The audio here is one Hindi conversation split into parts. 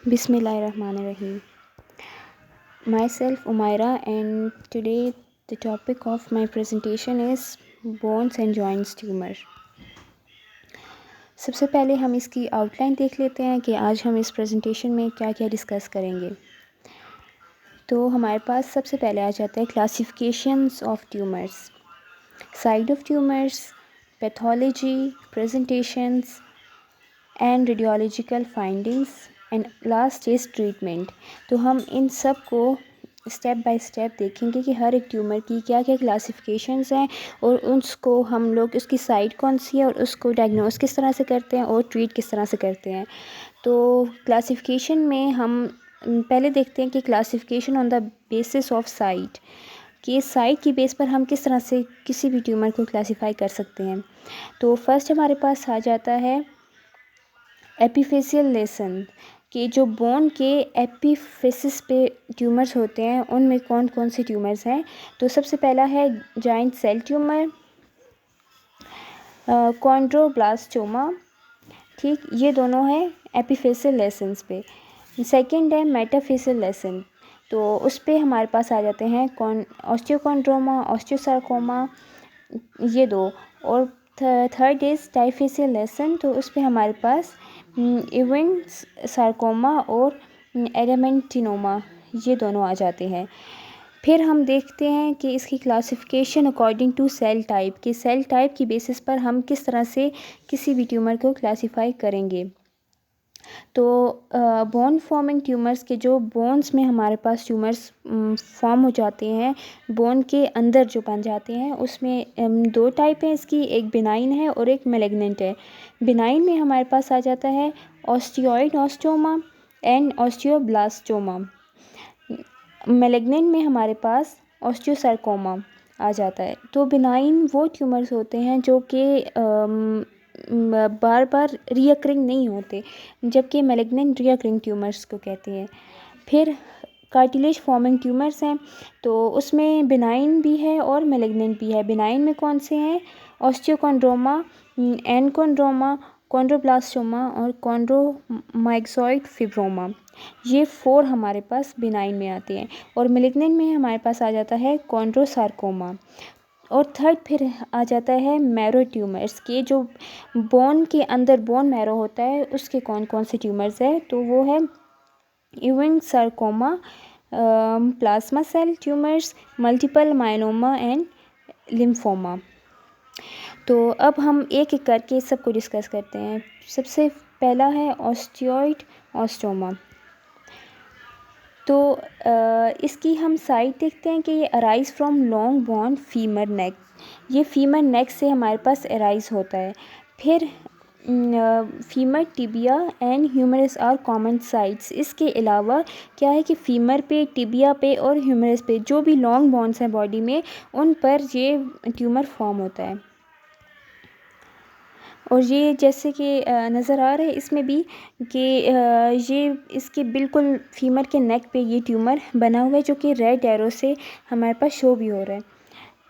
Bismillahirrahmanirrahim. Myself Umaira, and today the topic of my presentation is bones and joints tumor. सबसे पहले हम इसकी आउटलाइन देख लेते हैं कि आज हम इस प्रेजेंटेशन में क्या क्या डिस्कस करेंगे। तो हमारे पास सबसे पहले आ जाता है classifications of tumours, side of tumours, pathology, presentations and radiological findings and last is treatment. तो हम इन सब को स्टेप बाय स्टेप देखेंगे कि हर एक ट्यूमर की क्या क्या क्लासिफिकेशंस हैं और उसको हम लोग उसकी साइट कौन सी है और उसको डायग्नोस किस तरह से करते हैं और ट्रीट किस तरह से करते हैं। तो क्लासिफिकेशन में हम पहले देखते हैं कि classification on the basis of site, कि साइट की बेस पर हम किस तरह से किसी भी ट्यूमर को क्लासीफाई कर सकते हैं। तो फर्स्ट हमारे पास आ जाता है एपिफेसियल लेसन, कि जो बोन के एपिफेसिस पे ट्यूमर्स होते हैं उनमें कौन कौन से ट्यूमर्स हैं। तो सबसे पहला है जॉइंट सेल ट्यूमर, कॉन्ड्रोब्लास्टोमा, ठीक, ये दोनों हैं एपिफेसियल लेसन्स पे। सेकंड है मेटाफेसियल लेसन, तो उस पे हमारे पास आ जाते हैं ऑस्टियोकॉन्ड्रोमा, ऑस्टियोसार्कोमा, ये दो। और थर्ड इज़ डाइफेसियल लेसन, तो उस पे हमारे पास इवन सार्कोमा और एडामेंटिनोमा, ये दोनों आ जाते हैं। फिर हम देखते हैं कि इसकी classification according to cell type, कि सेल टाइप की बेसिस पर हम किस तरह से किसी भी ट्यूमर को क्लासीफाई करेंगे। तो बोन फॉर्मिंग ट्यूमर्स के जो बोन्स में हमारे पास ट्यूमर्स फॉर्म हो जाते हैं, बोन के अंदर जो बन जाते हैं, उसमें दो टाइप हैं इसकी, एक बिनाइन है और एक मैलिग्नेंट है। बिनाइन में हमारे पास आ जाता है ऑस्टियोइड ऑस्टोमा एंड ऑस्टियोब्लास्टोमा। मैलिग्नेंट में हमारे पास ऑस्टियोसार्कोमा आ जाता है। तो बिनाइन वो ट्यूमर्स होते हैं जो कि बार बार रीअकरिंग नहीं होते, जबकि मैलिग्नेंट रीअकरिंग ट्यूमर्स को कहते हैं। फिर कार्टिलेज फॉर्मिंग ट्यूमर्स हैं, तो उसमें बिनाइन भी है और मैलिग्नेंट भी है। बिनाइन में कौन से हैं? ऑस्टियोकॉन्ड्रोमा, एनकॉन्ड्रोमा, कॉन्ड्रोब्लास्टोमा और कॉन्ड्रोमाइक्सॉइड फिब्रोमा, ये 4 हमारे पास बिनाइन में आते हैं। और मैलिग्नेंट में हमारे पास आ जाता है कॉन्ड्रोसार्कोमा। और थर्ड फिर आ जाता है मैरो ट्यूमर्स, के जो बोन के अंदर बोन मैरो होता है उसके कौन कौन से ट्यूमर्स है। तो वो है Ewing sarcoma, plasma cell tumours, multiple myeloma and lymphoma. तो अब हम एक एक करके सबको डिस्कस करते हैं। सबसे पहला है ऑस्टियोइड ऑस्टोमा। तो इसकी हम साइट देखते हैं कि ये arise from long bone femur neck, ये फीमर नेक से हमारे पास अराइज होता है। फिर femur tibia and humerus are common sites. इसके अलावा क्या है कि फीमर पे, टिबिया पे और ह्यूमरस पे जो भी लॉन्ग बोन्स हैं बॉडी में, उन पर ये ट्यूमर फॉर्म होता है। और ये जैसे कि नज़र आ रहा है इसमें भी कि ये इसके बिल्कुल फीमर के नेक पे ये ट्यूमर बना हुआ है, जो कि रेड एरो से हमारे पास शो भी हो रहा है।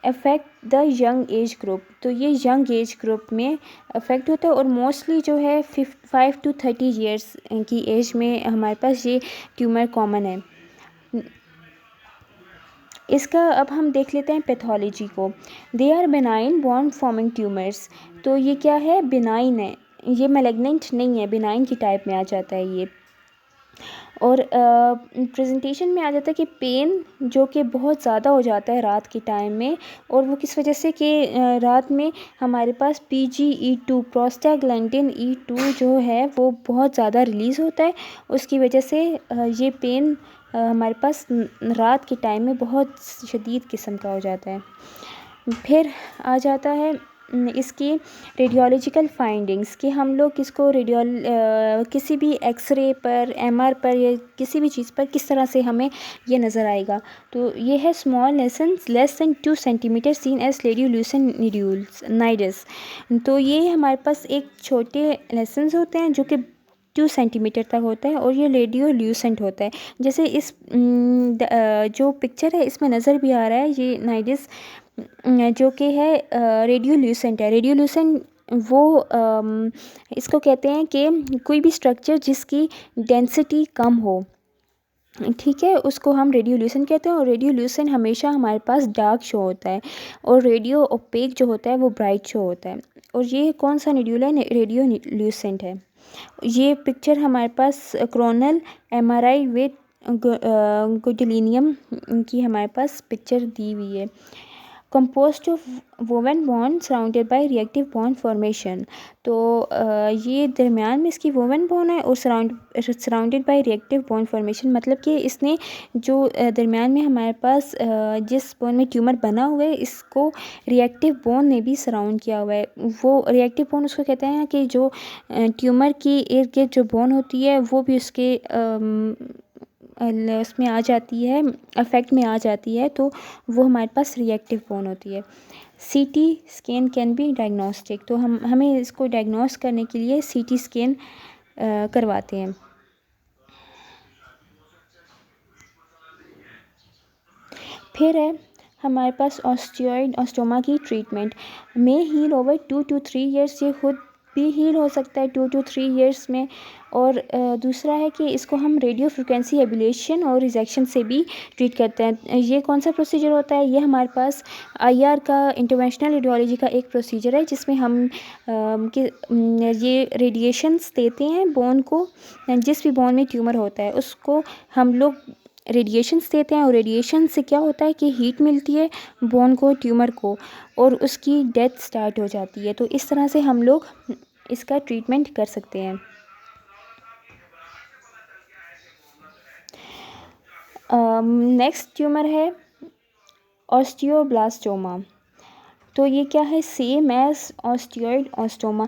Affect the young age group, तो ये यंग एज ग्रुप में अफेक्ट होता है और मोस्टली जो है 5 to 30 ईयर्स की एज में हमारे पास ये ट्यूमर कॉमन है। इसका अब हम देख लेते हैं पैथोलॉजी को। They are benign bone forming tumours, तो ये क्या है? बिनाइन है, ये मैलिग्नेंट नहीं है, बिनाइन की टाइप में आ जाता है ये। और प्रेजेंटेशन में आ जाता है कि पेन जो कि बहुत ज़्यादा हो जाता है रात के टाइम में, और वो किस वजह से कि रात में हमारे पास PGE2 प्रोस्टाग्लैंडिन E2 जो है वो बहुत ज़्यादा रिलीज़ होता है, उसकी वजह से ये पेन हमारे पास रात के टाइम में बहुत शदीद किस्म का हो जाता है। फिर आ जाता है इसकी रेडियोलॉजिकल फाइंडिंग्स, कि हम लोग किसको किसी भी एक्सरे पर, MR पर या किसी भी चीज़ पर किस तरह से हमें ये नज़र आएगा। तो ये है small lesions less than 2 centimetre seen as radiolucent nidus. तो ये हमारे पास एक छोटे लेसन्स होते हैं जो कि 2 सेंटीमीटर तक होता है और ये रेडियोल्यूसेंट होता है। जैसे इस जो पिक्चर है इसमें नज़र भी आ रहा है, ये नाइडस जो कि है रेडियोल्यूसेंट है। रेडियोल्यूसेंट वो इसको कहते हैं कि कोई भी स्ट्रक्चर जिसकी डेंसिटी कम हो, ठीक है, उसको हम रेडियोल्यूशन कहते हैं। और रेडियोल्यूशन हमेशा हमारे पास डार्क शो होता है और रेडियो ओपेक जो होता है वो ब्राइट शो होता है। और ये कौन सा निड्यूल है? रेडियोल्यूसेंट है। ये पिक्चर हमारे पास कोरोनल एमआरआई विद गुडलिनियम की हमारे पास पिक्चर दी हुई है। Compost of woven bond surrounded by reactive bond formation. तो ये दरमियान में इसकी वोवन बॉन्ड है और surrounded by reactive bond formation, मतलब कि इसने जो दरमियान में हमारे पास जिस बॉन्ड में ट्यूमर बना हुआ है इसको रिएक्टिव बॉन्ड ने भी सराउंड किया हुआ है। वो रिएक्टिव बॉन्ड उसको कहते हैं कि जो ट्यूमर की इर्द गिर्द जो बॉन्ड होती है वो भी उसके उसमें आ जाती है, अफेक्ट में आ जाती है, तो वो हमारे पास रिएक्टिव बॉन्ड होती है। CT scan can be diagnostic. तो हमें इसको डायग्नोस करने के लिए सीटी स्कैन करवाते हैं। फिर है हमारे पास ऑस्टियोइड ऑस्टोमा की ट्रीटमेंट में हील ओवर 2 to 3 ईयर्स। ये खुद भी हील हो सकता है 2 to 3 ईयर्स में। और दूसरा है कि इसको हम रेडियो फ्रिक्वेंसी एब्लेशन और रिजेक्शन से भी ट्रीट करते हैं। ये कौन सा प्रोसीजर होता है? ये हमारे पास आईआर का इंटरवेंशनल रेडियोलॉजी का एक प्रोसीजर है जिसमें हम ये रेडिएशंस देते हैं बोन को। जिस भी बोन में ट्यूमर होता है उसको हम लोग रेडिएशंस देते हैं और रेडिएशन से क्या होता है कि हीट मिलती है बोन को, ट्यूमर को, और उसकी डेथ स्टार्ट हो जाती है। तो इस तरह से हम लोग इसका ट्रीटमेंट कर सकते हैं। नेक्स्ट ट्यूमर है ऑस्टियोब्लास्टोमा। तो ये क्या है? Same as osteoid osteoma.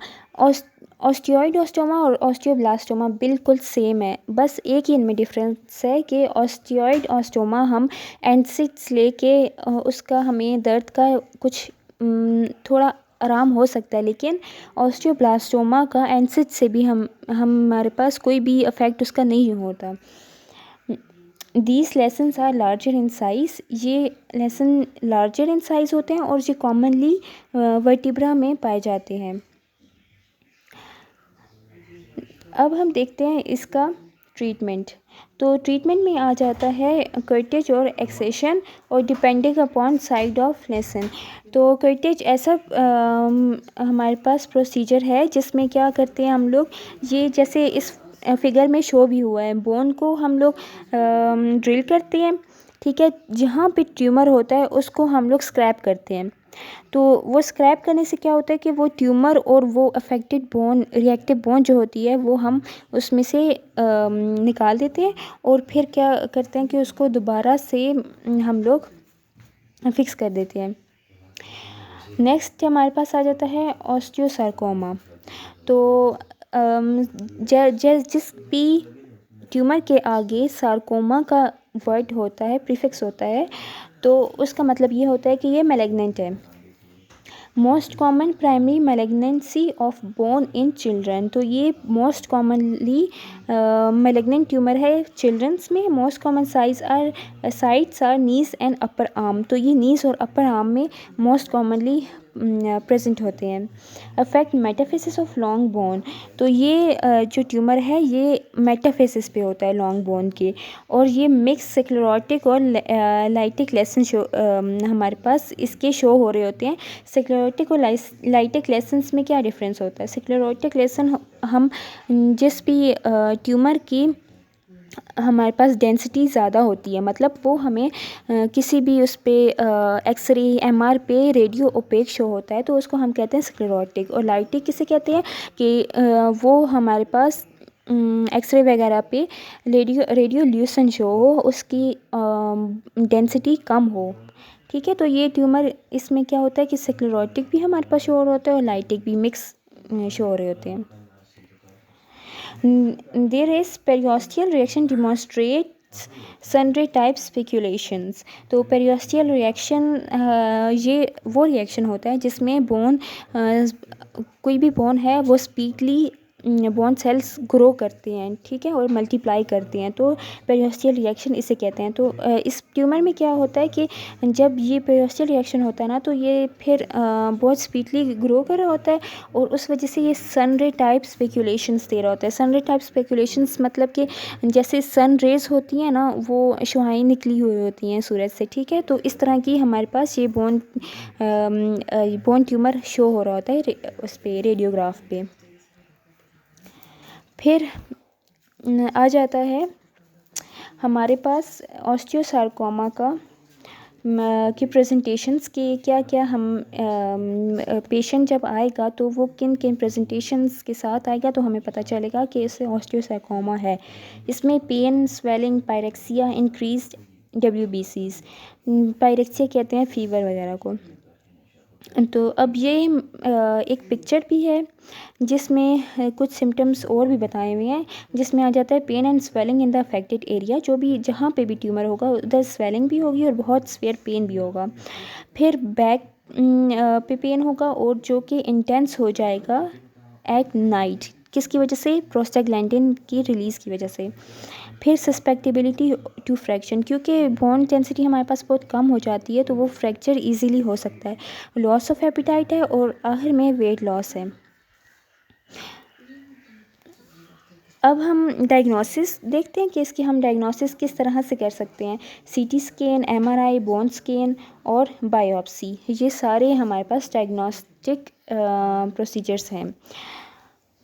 Osteoid osteoma और ऑस्टियोब्लास्टोमा बिल्कुल सेम है, बस एक ही इनमें डिफरेंस है कि ऑस्टियोइड ऑस्टोमा हम एंसिड्स लेके उसका हमें दर्द का कुछ थोड़ा आराम हो सकता है, लेकिन ऑस्टियोब्लास्टोमा का एंसिड से भी हमारे पास कोई भी इफ़ेक्ट उसका नहीं होता। These lesions are larger in size. ये लेसन लार्जर इन साइज़ होते हैं और ये कॉमनली वर्टिब्रा में पाए जाते हैं। अब हम देखते हैं इसका ट्रीटमेंट। तो ट्रीटमेंट में आ जाता है कर्टेज और एक्सेशन और depending upon side of lesson. तो कर्टेज ऐसा हमारे पास प्रोसीजर है जिसमें क्या करते हैं हम लोग, ये जैसे इस फिगर में शो भी हुआ है, बोन को हम लोग ड्रिल करते हैं, ठीक है, जहाँ पे ट्यूमर होता है उसको हम लोग स्क्रैप करते हैं। तो वो स्क्रैप करने से क्या होता है कि वो ट्यूमर और वो अफेक्टेड बोन, रिएक्टिव बोन जो होती है वो हम उसमें से निकाल देते हैं और फिर क्या करते हैं कि उसको दोबारा से हम लोग फिक्स कर देते हैं। नेक्स्ट हमारे पास आ जाता है ऑस्टियोसार्कोमा। तो जिस भी ट्यूमर के आगे सार्कोमा का वर्ड होता है, प्रीफिक्स होता है, तो उसका मतलब ये होता है कि ये मैलिग्नेंट है। Most common primary malignancy of bone in children. तो ये मोस्ट कॉमनली मैलिग्नेंट ट्यूमर है चिल्ड्रंस में। Most common sites are knees and upper arm. तो ये नीज और अपर आर्म में मोस्ट कॉमनली प्रेजेंट होते हैं। Affect metaphysis of long bone. तो ये जो ट्यूमर है ये मेटाफिसिस पे होता है लॉन्ग बोन के, और ये मिक्स स्क्लेरोटिक और लाइटिक लेसन शो हमारे पास इसके शो हो रहे होते हैं। स्क्लेरोटिक और लाइटिक लेसन्स में क्या डिफरेंस होता है? स्क्लेरोटिक लेसन हम जिस भी ट्यूमर की हमारे पास डेंसिटी ज़्यादा होती है, मतलब वो हमें किसी भी उस पर एक्सरे एमआर पे रेडियो ओपेक शो होता है, तो उसको हम कहते हैं स्क्लेरोटिक। और लाइटिक किसे कहते हैं कि वो हमारे पास एक्सरे वगैरह पे रेडियोल्यूसन शो हो, उसकी डेंसिटी कम हो, ठीक है। तो ये ट्यूमर इसमें क्या होता है कि स्क्लेरोटिक भी हमारे पास शो हो रहा होता है और लाइटिक भी मिक्स शो हो रहे होते हैं। There is periosteal reaction demonstrates sundry type speculations। तो periosteal reaction ये वो रिएक्शन होता है जिसमें बोन कोई भी बोन है वो स्पीडली बोन सेल्स ग्रो करते हैं, ठीक है, और मल्टीप्लाई करते हैं, तो पेरियोस्टियल रिएक्शन इसे कहते हैं। तो इस ट्यूमर में क्या होता है कि जब ये पेरियोस्टियल रिएक्शन होता है ना, तो ये फिर बहुत स्पीडली ग्रो कर रहा होता है, और उस वजह से ये सन रे टाइप स्पेकुलेशंस दे रहा होता है। सन रे टाइप स्पेकुलेशंस मतलब कि जैसे सन रेज होती हैं ना, वो शुआएं निकली हुई होती हैं सूरज से, ठीक है, तो इस तरह की हमारे पास ये बोन ट्यूमर शो हो रहा होता है उस पे रेडियोग्राफ पे। फिर आ जाता है हमारे पास ऑस्टियोसार्कोमा की प्रेजेंटेशंस के क्या क्या हम पेशेंट जब आएगा तो वो किन किन प्रेजेंटेशंस के साथ आएगा, तो हमें पता चलेगा कि इसे ऑस्टियोसार्कोमा है। इसमें pain, swelling, pyrexia, increased WBCs, pyrexia कहते हैं फीवर वगैरह को। तो अब ये एक पिक्चर भी है जिसमें कुछ सिम्टम्स और भी बताए हुए हैं, जिसमें आ जाता है pain and swelling in the affected area. जो भी जहाँ पे भी ट्यूमर होगा उधर स्वेलिंग भी होगी और बहुत सीवियर पेन भी होगा। फिर बैक पे पेन होगा और जो कि इंटेंस हो जाएगा एट नाइट, किसकी वजह से, प्रोस्टाग्लैंडिन की रिलीज़ की वजह से। फिर सस्पेक्टेबिलिटी टू फ्रैक्शन, क्योंकि बोन डेंसिटी हमारे पास बहुत कम हो जाती है तो वो फ्रैक्चर इजीली हो सकता है। लॉस ऑफ एपिटाइट है और आखिर में वेट लॉस है। अब हम डायग्नोसिस देखते हैं कि इसकी हम डायग्नोसिस किस तरह से कर सकते हैं। CT scan, MRI, bone scan और बायोप्सी, ये सारे हमारे पास डायग्नोस्टिक प्रोसीजर्स हैं।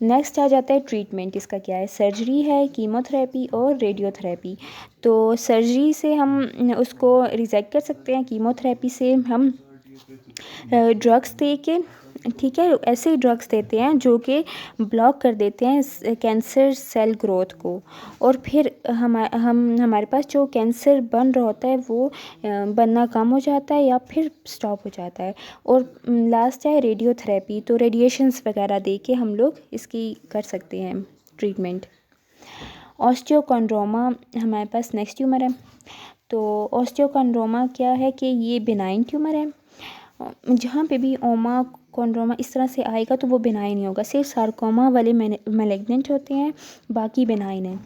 नेक्स्ट आ जाता है ट्रीटमेंट, इसका क्या है, सर्जरी है, कीमोथेरेपी और रेडियोथेरेपी। तो सर्जरी से हम उसको रिजेक्ट कर सकते हैं, कीमोथेरेपी से हम ड्रग्स दे के, ठीक है, ऐसे ड्रग्स देते हैं जो कि ब्लॉक कर देते हैं कैंसर सेल ग्रोथ को, और फिर हमारे पास जो कैंसर बन रहा होता है वो बनना कम हो जाता है या फिर स्टॉप हो जाता है। और लास्ट है रेडियोथेरेपी, तो रेडिएशंस वगैरह दे के हम लोग इसकी कर सकते हैं ट्रीटमेंट। ऑस्टियोकॉन्ड्रोमा हमारे पास नेक्स्ट ट्यूमर है। तो ऑस्टियोकॉन्ड्रोमा क्या है कि ये बिनाइन ट्यूमर है। जहाँ पे भी ओमा कॉन्ड्रोमा इस तरह से आएगा तो वो बिनाइन नहीं होगा, सिर्फ सार्कोमा वाले मैलिग्नेंट होते हैं, बाकी बिनाइन है।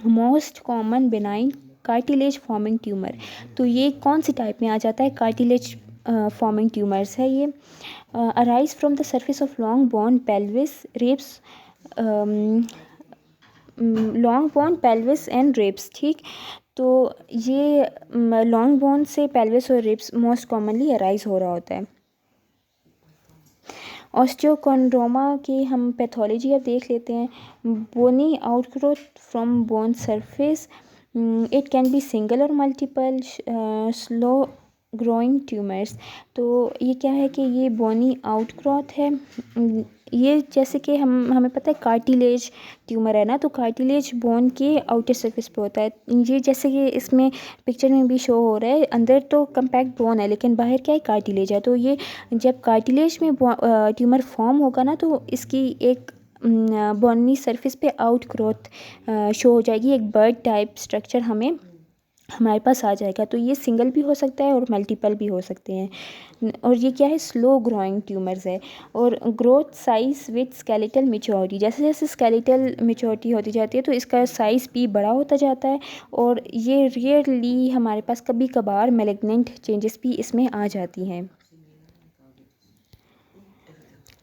Most common benign cartilage forming tumour, तो ये कौन सी टाइप में आ जाता है, कार्टिलेज फॉर्मिंग ट्यूमर्स है ये। Arise from the surface of long bone pelvis ribs, long bone pelvis and ribs, ठीक। तो ये लॉन्ग बोन से पेल्विस और रिब्स मोस्ट कॉमनली अराइज हो रहा होता है। ऑस्टियोकॉन्ड्रोमा की हम पैथोलॉजी अब देख लेते हैं। Bony outgrowth from bone surface, it can be single और मल्टीपल, स्लो ग्रोइंग ट्यूमर्स। तो ये क्या है कि ये बोनी आउटग्रोथ है, ये जैसे कि हमें पता है कार्टिलेज ट्यूमर है ना, तो कार्टिलेज बोन के आउटर सरफेस पे होता है। ये जैसे कि इसमें पिक्चर में भी शो हो रहा है, अंदर तो कम्पैक्ट बोन है लेकिन बाहर क्या है, कार्टिलेज है। तो ये जब कार्टिलेज में ट्यूमर फॉर्म होगा ना, तो इसकी एक बोनी सरफेस पे आउट ग्रोथ शो हो जाएगी, एक बर्ड टाइप स्ट्रक्चर हमारे पास आ जाएगा। तो ये सिंगल भी हो सकता है और मल्टीपल भी हो सकते हैं। और ये क्या है, स्लो ग्रोइंग ट्यूमर्स है। और growth size with skeletal maturity, जैसे जैसे स्केलेटल मेच्योरिटी होती जाती है तो इसका साइज़ भी बड़ा होता जाता है, और ये रियरली हमारे पास कभी कभार मैलिग्नेंट चेंजेस भी इसमें आ जाती हैं।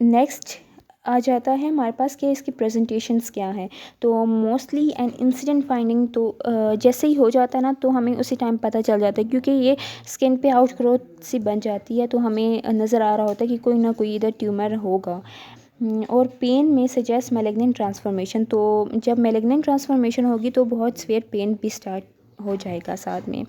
नेक्स्ट आ जाता है हमारे पास कि इसकी प्रेजेंटेशंस क्या हैं। तो मोस्टली एंड इंसिडेंट फाइंडिंग, तो जैसे ही हो जाता है ना तो हमें उसी टाइम पता चल जाता है, क्योंकि ये स्किन पे आउट ग्रोथ सी बन जाती है तो हमें नज़र आ रहा होता है कि कोई ना कोई इधर ट्यूमर होगा। और पेन में सजेस्ट मैलिग्नेंट ट्रांसफॉर्मेशन, तो जब मैलिग्नेंट ट्रांसफॉर्मेशन होगी तो बहुत सीवियर पेन भी स्टार्ट हो जाएगा साथ में।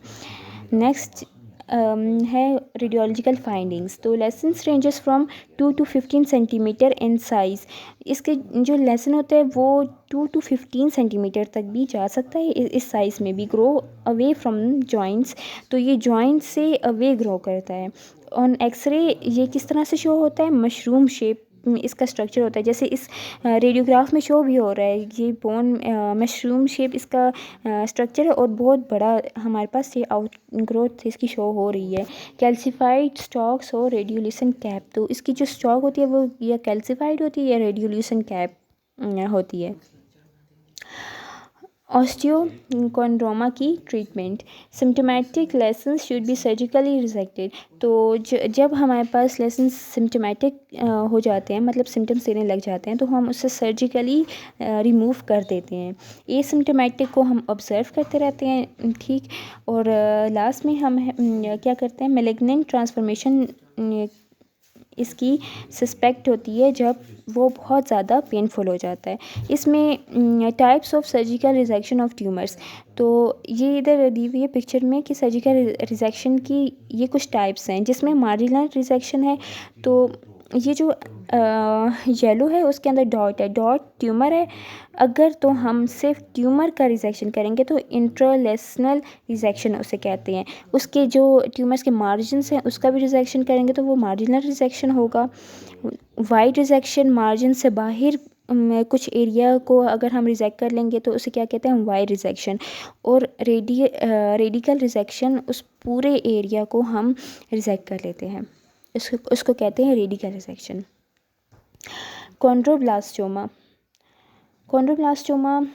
नेक्स्ट है रेडियोलॉजिकल फाइंडिंग्स, तो lessons ranges from 2 to 15 centimetre in size. इसके जो लेसन होता है वो 2 to 15 सेंटीमीटर तक भी जा सकता है इस साइज़ में भी। ग्रो अवे फ्रॉम जॉइंट्स, तो ये जॉइंट से अवे ग्रो करता है। ऑन एक्सरे ये किस तरह से शो होता है, मशरूम शेप इसका स्ट्रक्चर होता है, जैसे इस रेडियोग्राफ में शो भी हो रहा है, ये बोन मशरूम शेप इसका स्ट्रक्चर है और बहुत बड़ा हमारे पास ये आउट ग्रोथ इसकी शो हो रही है। कैल्सिफाइड स्टॉक्स और रेडियोल्यूसन कैप, तो इसकी जो स्टॉक होती है वो या कैल्सिफाइड होती है या रेडियोल्यूसन कैप होती है। ऑस्टियोकोंड्रोमा की treatment, symptomatic lessons should be surgically rejected. तो जब हमारे पास लेसन्स सिम्टोमेटिक हो जाते हैं, मतलब सिम्टम्स देने लग जाते हैं, तो हम उसे सर्जिकली रिमूव कर देते हैं। एसिम्टोमेटिक को हम ऑब्ज़र्व करते रहते हैं, ठीक। और लास्ट में हम क्या करते हैं, मैलिग्नेंट ट्रांसफॉर्मेशन इसकी सस्पेक्ट होती है जब वो बहुत ज़्यादा पेनफुल हो जाता है। इसमें types of surgical rejection of tumours, तो ये इधर दी हुई है पिक्चर में कि सर्जिकल रिजेक्शन की ये कुछ टाइप्स हैं, जिसमें मार्जिनल रिजेक्शन है। तो ये जो येलो है उसके अंदर डॉट है, डॉट ट्यूमर है। अगर तो हम सिर्फ ट्यूमर का रिजेक्शन करेंगे तो इंट्रालेशनल रिजेक्शन उसे कहते हैं। उसके जो ट्यूमर्स के मार्जिन्स हैं उसका भी रिजेक्शन करेंगे तो वो मार्जिनल रिजेक्शन होगा। वाइड रिजेक्शन, मार्जिन से बाहर कुछ एरिया को अगर हम रिजेक्ट कर लेंगे तो उसे क्या कहते हैं, वाइड रिजेक्शन। और रेडिकल रिजेक्शन, उस पूरे एरिया को हम रिजेक्ट कर लेते हैं, उसको कहते हैं radical resection. Chondroblastoma, chondroblastoma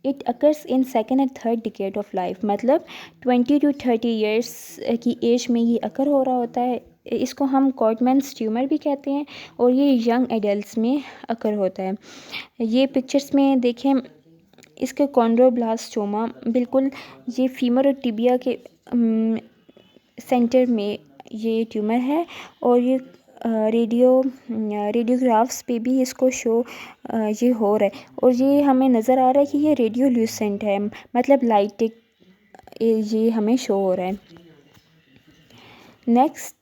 it occurs in second and third decade of life, मतलब 20 to 30 ईयर्स की एज में ये अकर हो रहा होता है। इसको हम कॉटमैन्स ट्यूमर भी कहते हैं और ये यंग एडल्ट्स में अकर होता है। ये पिक्चर्स में देखें, इसके कॉन्ड्रोब्लास्टोमा बिल्कुल ये फीमर और टिबिया के सेंटर में ये ट्यूमर है और ये रेडियोग्राफ्स पे भी इसको शो ये हो रहा है और ये हमें नज़र आ रहा है कि ये रेडियोल्यूसेंट है, मतलब लाइटिक ये हमें शो हो रहा है। नेक्स्ट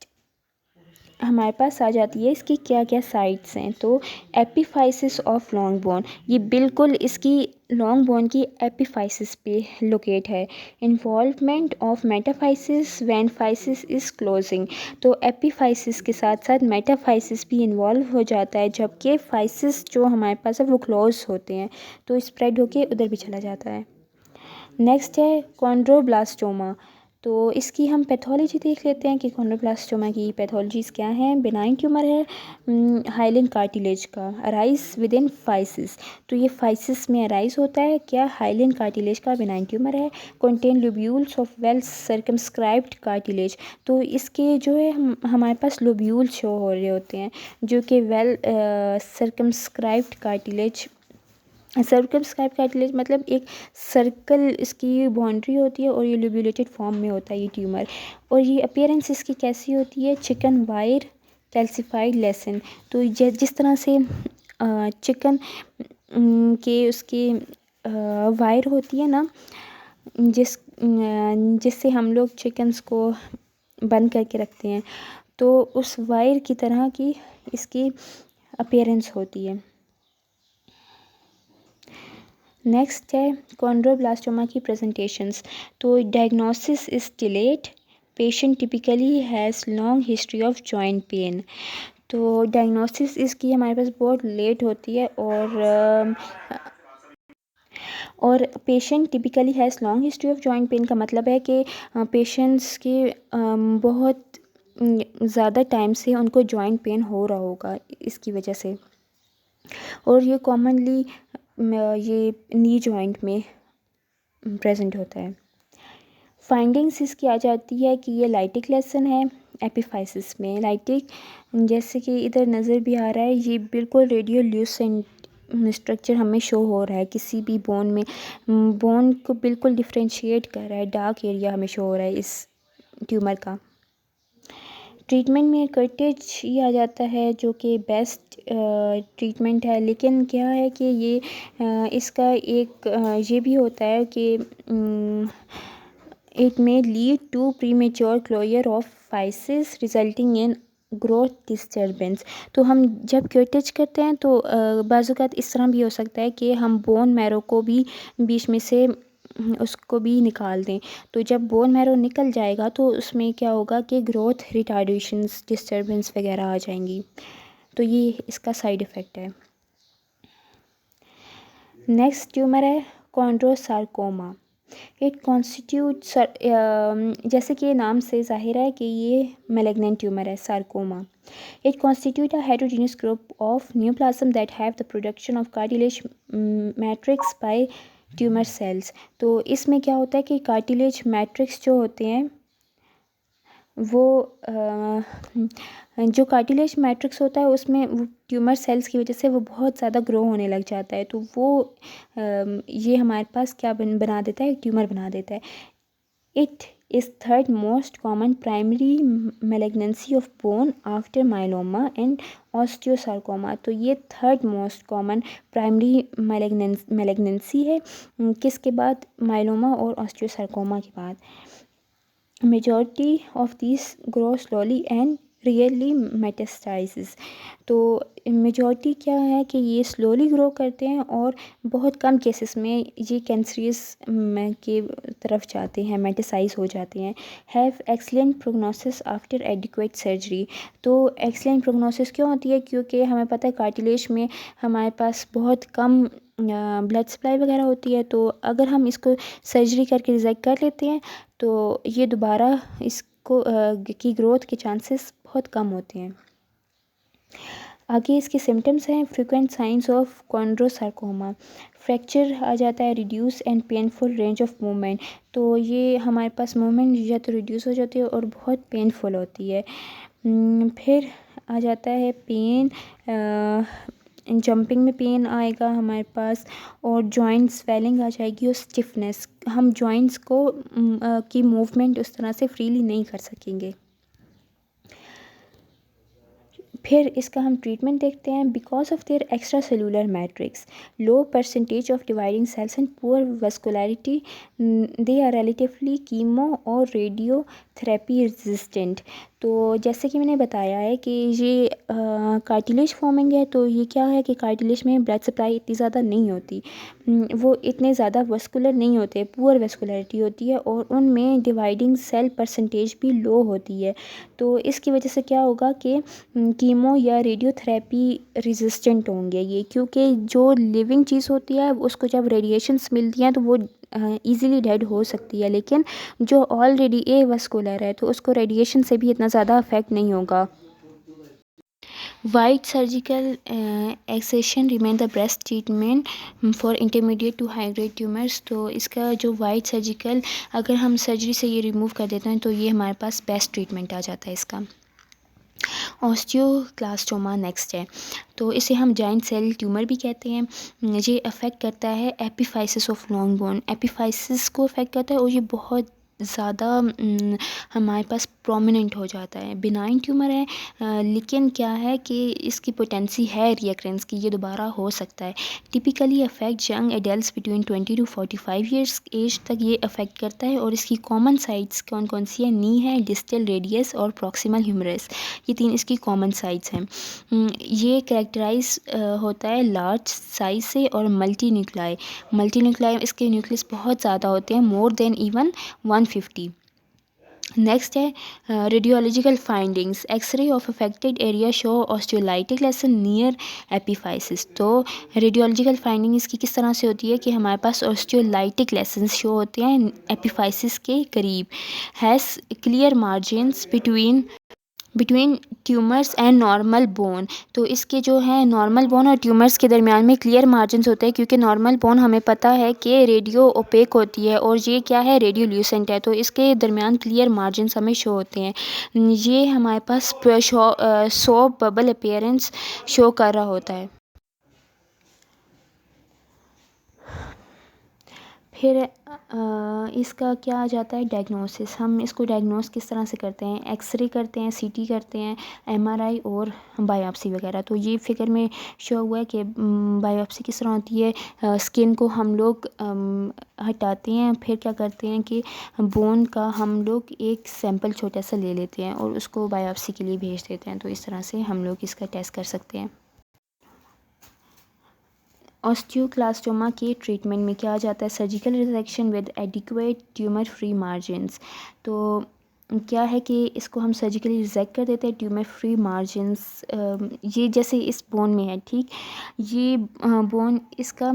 हमारे पास आ जाती है इसकी क्या क्या साइट्स हैं। तो एपिफाइसिस ऑफ लॉन्ग बोन, ये बिल्कुल इसकी लॉन्ग बोन की एपिफाइसिस पे लोकेट है। Involvement of metaphysis when physis is closing, तो एपिफाइसिस के साथ साथ मेटाफाइसिस भी इन्वॉल्व हो जाता है, जबकि फाइसिस जो हमारे पास है वो क्लोज होते हैं, तो स्प्रेड होके उधर भी चला जाता है। नेक्स्ट है कॉन्ड्रोब्लास्टोमा, तो इसकी हम पैथोलॉजी देख लेते हैं कि कॉन्ड्रोब्लास्टोमा की पैथोलॉजीज़ क्या हैं। बिनाइन ट्यूमर है हाइलन कार्टिलेज का, अराइज विद इन फाइसिस, तो ये फाइसिस में अराइज होता है। क्या हाइलन कार्टिलेज का बिनाइन ट्यूमर है। Contain lobules of well circumscribed cartilage, तो इसके जो है हमारे पास लोब्यूल शो हो रहे होते हैं जो कि well circumscribed cartilage, circumscribe cartilage मतलब एक सर्कल इसकी बाउंड्री होती है और ये लोब्यूलेटेड फॉर्म में होता है ये ट्यूमर। और ये अपीयरेंस इसकी कैसी होती है, चिकन वायर कैल्सिफाइड लेसन, तो जिस तरह से चिकन के उसकी वायर होती है ना, जिससे हम लोग चिकन्स को बंद करके रखते हैं, तो उस वायर की तरह की इसकी अपीयरेंस होती है। नेक्स्ट है कॉन्ड्रोब्लास्टोमा की प्रेजेंटेशंस, तो diagnosis is delayed, patient typically has long history of joint pain, तो डायग्नोसिस इसकी हमारे पास बहुत लेट होती है और patient typically has long history of joint pain का मतलब है कि पेशेंट्स के बहुत ज़्यादा टाइम से उनको जॉइंट पेन हो रहा होगा इसकी वजह से, और ये कॉमनली ये नी जॉइंट में प्रेजेंट होता है। फाइंडिंग्स इसकी आ जाती है कि ये लाइटिक लेसन है एपिफाइसिस में। लाइटिक जैसे कि इधर नज़र भी आ रहा है, ये बिल्कुल रेडियोल्यूसेंट स्ट्रक्चर हमें शो हो रहा है किसी भी बोन में, बोन को बिल्कुल डिफ्रेंशिएट कर रहा है, डार्क एरिया हमें शो हो रहा है इस ट्यूमर का। ट्रीटमेंट में कर्टेज ये आ जाता है जो कि बेस्ट ट्रीटमेंट है, लेकिन क्या है कि ये इसका एक ये भी होता है कि it may lead to premature closure of physis resulting in growth disturbance, तो हम जब कर्टेज करते हैं तो बाज़ात इस तरह भी हो सकता है कि हम बोन मैरो को भी बीच में से उसको भी निकाल दें, तो जब बोन मैरो निकल जाएगा तो उसमें क्या होगा कि ग्रोथ रिटार्डेशंस डिस्टर्बेंस वगैरह आ जाएंगी, तो ये इसका साइड इफ़ेक्ट है। नेक्स्ट ट्यूमर है कॉन्ड्रोसार्कोमा, इट कॉन्स्टिट्यूट जैसे कि नाम से ज़ाहिर है कि ये मैलिग्नेंट ट्यूमर है, sarcoma. It constitute a heterogeneous group of neoplasm that have the production of cartilage matrix bye tumour cells. तो इसमें क्या होता है कि कार्टिलेज मैट्रिक्स जो होते हैं वो जो कार्टिलेज मैट्रिक्स होता है उसमें वो ट्यूमर सेल्स की वजह से वो बहुत ज़्यादा ग्रो होने लग जाता है, तो वो ये हमारे पास क्या बना देता है, ट्यूमर बना देता है। It is third most common primary malignancy of bone after myeloma and osteosarcoma. तो ये third most common primary malignancy है, किसके बाद, माइलोमा और ऑस्टियोसार्कोमा के बाद। Majority of these grow slowly and rarely metastasizes। तो मेजॉरिटी क्या है कि ये स्लोली ग्रो करते हैं और बहुत कम केसेस में ये कैंसरियस के तरफ जाते हैं, मेटासाइज हो जाते हैं। Have excellent prognosis after adequate surgery. तो एक्सलेंट प्रोग्नोसिस क्यों होती है, क्योंकि हमें पता है कार्टिलेज में हमारे पास बहुत कम ब्लड सप्लाई वगैरह होती है, तो अगर हम इसको सर्जरी करके रिजेक्ट कर लेते हैं तो ये दोबारा इसको की ग्रोथ के चांसेस बहुत कम होते हैं। आगे इसके सिम्टम्स हैं, फ्रीक्वेंट साइंस ऑफ कॉन्ड्रोसार्कोमा, फ्रैक्चर आ जाता है, reduce and painful range of movement. तो ये हमारे पास मूवमेंट या तो रिड्यूस हो जाती है और बहुत पेनफुल होती है। फिर आ जाता है पेन, जंपिंग में पेन आएगा हमारे पास, और जॉइंट स्वेलिंग आ जाएगी और स्टिफनेस, हम जॉइंट्स को की मूवमेंट उस तरह से फ्रीली नहीं कर सकेंगे। फिर इसका हम ट्रीटमेंट देखते हैं। Because of their extra cellular matrix, low percentage of dividing cells and poor vascularity, they are relatively chemo और रेडियो थेरेपी रेजिस्टेंट। तो जैसे कि मैंने बताया है कि ये कार्टिलेज फॉर्मिंग है, तो ये क्या है कि कार्टिलेज में ब्लड सप्लाई इतनी ज़्यादा नहीं होती, वो इतने ज़्यादा वेस्कुलर नहीं होते, पुअर वेस्कुलरिटी होती है और उनमें डिवाइडिंग सेल परसेंटेज भी लो होती है। तो इसकी वजह से क्या होगा कि कीमो या रेडियोथेरेपी रेजिस्टेंट होंगे ये, क्योंकि जो लिविंग चीज़ होती है उसको जब रेडिएशंस मिलती हैं तो वो ईज़िली डेड हो सकती है, लेकिन जो ऑलरेडी ए वस्कुलर है तो उसको रेडिएशन से भी इतना ज़्यादा अफेक्ट नहीं होगा। Wide surgical excision remain the best treatment for intermediate to high grade tumours. तो इसका जो वाइड सर्जिकल, अगर हम सर्जरी से ये रिमूव कर देते हैं तो ये हमारे पास बेस्ट ट्रीटमेंट आ जाता है इसका। ऑस्टियोक्लास्टोमा नेक्स्ट है, तो इसे हम जाइंट सेल ट्यूमर भी कहते हैं। ये अफेक्ट करता है epiphysis of long bone, epiphysis को अफेक्ट करता है और ये बहुत ज़्यादा हमारे पास प्रोमिनेंट हो जाता है। बिनाइन ट्यूमर है, लेकिन क्या है कि इसकी पोटेंसी है रियकरेंस की, ये दोबारा हो सकता है। Typically affect young adults between 20 to 45 years age तक ये अफेक्ट करता है। और इसकी कॉमन साइट्स कौन कौन सी है, नी है, डिस्टल रेडियस और प्रॉक्सिमल ह्यूमरस, ये तीन इसकी कॉमन साइट्स हैं। ये कैरेक्टराइज होता है लार्ज साइज से और मल्टी न्यूक्लाई इसके न्यूक्लियस बहुत ज़्यादा होते हैं, मोर देन इवन 150। नेक्स्ट है radiological findings, x ray of affected area show osteolytic lesion near epiphysis. तो रेडियोलॉजिकल फाइंडिंग इसकी किस तरह से होती है कि हमारे पास ऑस्टियोलाइटिक लेसन्स शो होते हैं एपिफाइसिस के करीब। Has clear margins between tumours and normal bone. तो इसके जो है नॉर्मल बोन और ट्यूमर्स के दरमियान में क्लियर मार्जिन्स होते हैं, क्योंकि नॉर्मल बोन हमें पता है कि रेडियो ओपेक होती है और ये क्या है, रेडियोल्यूसेंट है, तो इसके दरमियान क्लियर मार्जिन्स हमें शो होते हैं। ये हमारे पास सॉप बबल अपीयरेंस शो कर रहा होता है। फिर इसका क्या आ जाता है, डायग्नोसिस। हम इसको डायग्नोस किस तरह से करते हैं, एक्सरे करते हैं, सीटी करते हैं, एमआरआई और बायोप्सी वगैरह। तो ये फिगर में शो हुआ है कि बायोप्सी किस तरह होती है, स्किन को हम लोग हटाते हैं, फिर क्या करते हैं कि बोन का हम लोग एक सैंपल छोटा सा ले लेते हैं और उसको बायोप्सी के लिए भेज देते हैं। तो इस तरह से हम लोग इसका टेस्ट कर सकते हैं। ऑस्टियोक्लास्टोमा के ट्रीटमेंट में क्या आ जाता है, surgical resection with adequate tumour free margins. तो क्या है कि इसको हम सर्जिकली रिजेक्ट कर देते हैं, ट्यूमर फ्री मार्जिन्स। ये जैसे इस बोन में है, ठीक, ये बोन इसका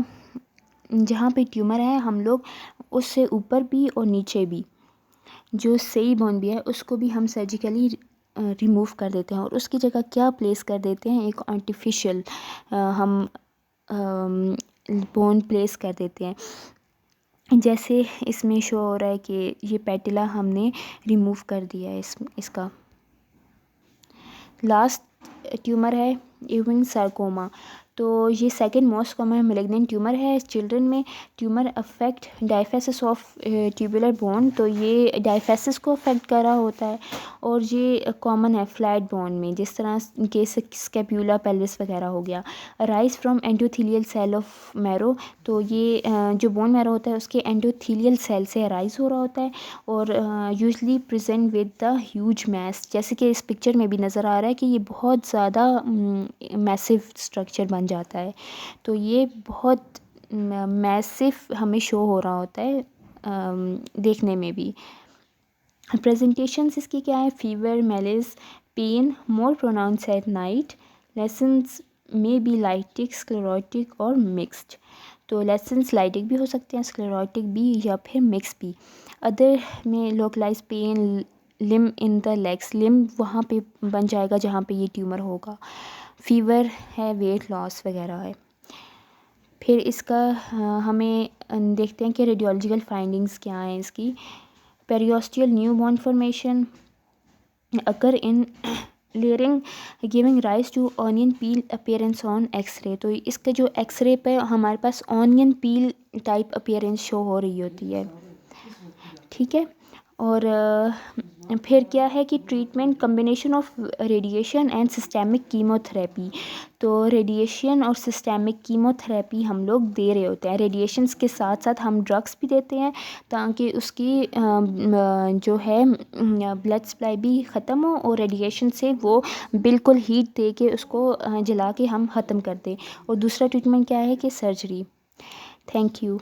जहाँ पे ट्यूमर है हम लोग उससे ऊपर भी और नीचे भी जो सही बोन भी है उसको भी हम सर्जिकली रिमूव कर देते हैं और उसकी जगह क्या प्लेस कर देते हैं, एक आर्टिफिशियल हम बोन प्लेस कर देते हैं। जैसे इसमें शो हो रहा है कि ये पैटिला हमने रिमूव कर दिया है इसका। लास्ट ट्यूमर है यूविंग सार्कोमा। तो ये second most common malignant tumour है चिल्ड्रन में। Tumour affect diaphysis of tubular bone, तो ये डायफेसिस को अफेक्ट कर रहा होता है और ये कॉमन है फ्लैट बोन में, जिस तरह के स्कैप्यूला पेल्विस वगैरह हो गया। Rise from endothelial cell of marrow, तो ये जो बोन मैरो होता है उसके एंडोथेलियल सेल से राइज हो रहा होता है और usually present with the huge mass, जैसे कि इस पिक्चर में भी नज़र आ रहा है कि ये बहुत ज़्यादा मैसिव स्ट्रक्चर बन जाता है। तो ये बहुत मैसिव हमें शो हो रहा होता है देखने में भी। प्रेजेंटेशंस इसकी क्या है, fever, malaise, pain, more pronounce at night, lesions में बी लाइटिक, स्क्लेरोटिक और मिक्स्ड। तो लेसन्स लाइटिक भी हो सकते हैं, स्क्लेरोटिक भी या फिर मिक्स भी। अदर में localise pain, limb in the legs, limb वहाँ पे बन जाएगा जहाँ पे ये ट्यूमर होगा। फीवर है, वेट लॉस वगैरह है। फिर इसका हमें देखते हैं कि रेडियोलॉजिकल फाइंडिंग्स क्या हैं इसकी। Periosteal new bone formation occur in layering giving rise to onion peel appearance on X-ray. तो इसके जो एक्सरे पे हमारे पास onion peel type appearance show हो रही होती है, ठीक है। और फिर क्या है कि treatment combination of radiation and systemic chemotherapy. तो रेडिएशन और सिस्टेमिक कीमोथेरेपी हम लोग दे रहे होते हैं। रेडिएशंस के साथ साथ हम ड्रग्स भी देते हैं ताकि उसकी जो है ब्लड सप्लाई भी ख़त्म हो और रेडिएशन से वो बिल्कुल हीट दे के उसको जला के हम ख़त्म कर दें। और दूसरा ट्रीटमेंट क्या है कि सर्जरी। Thank you.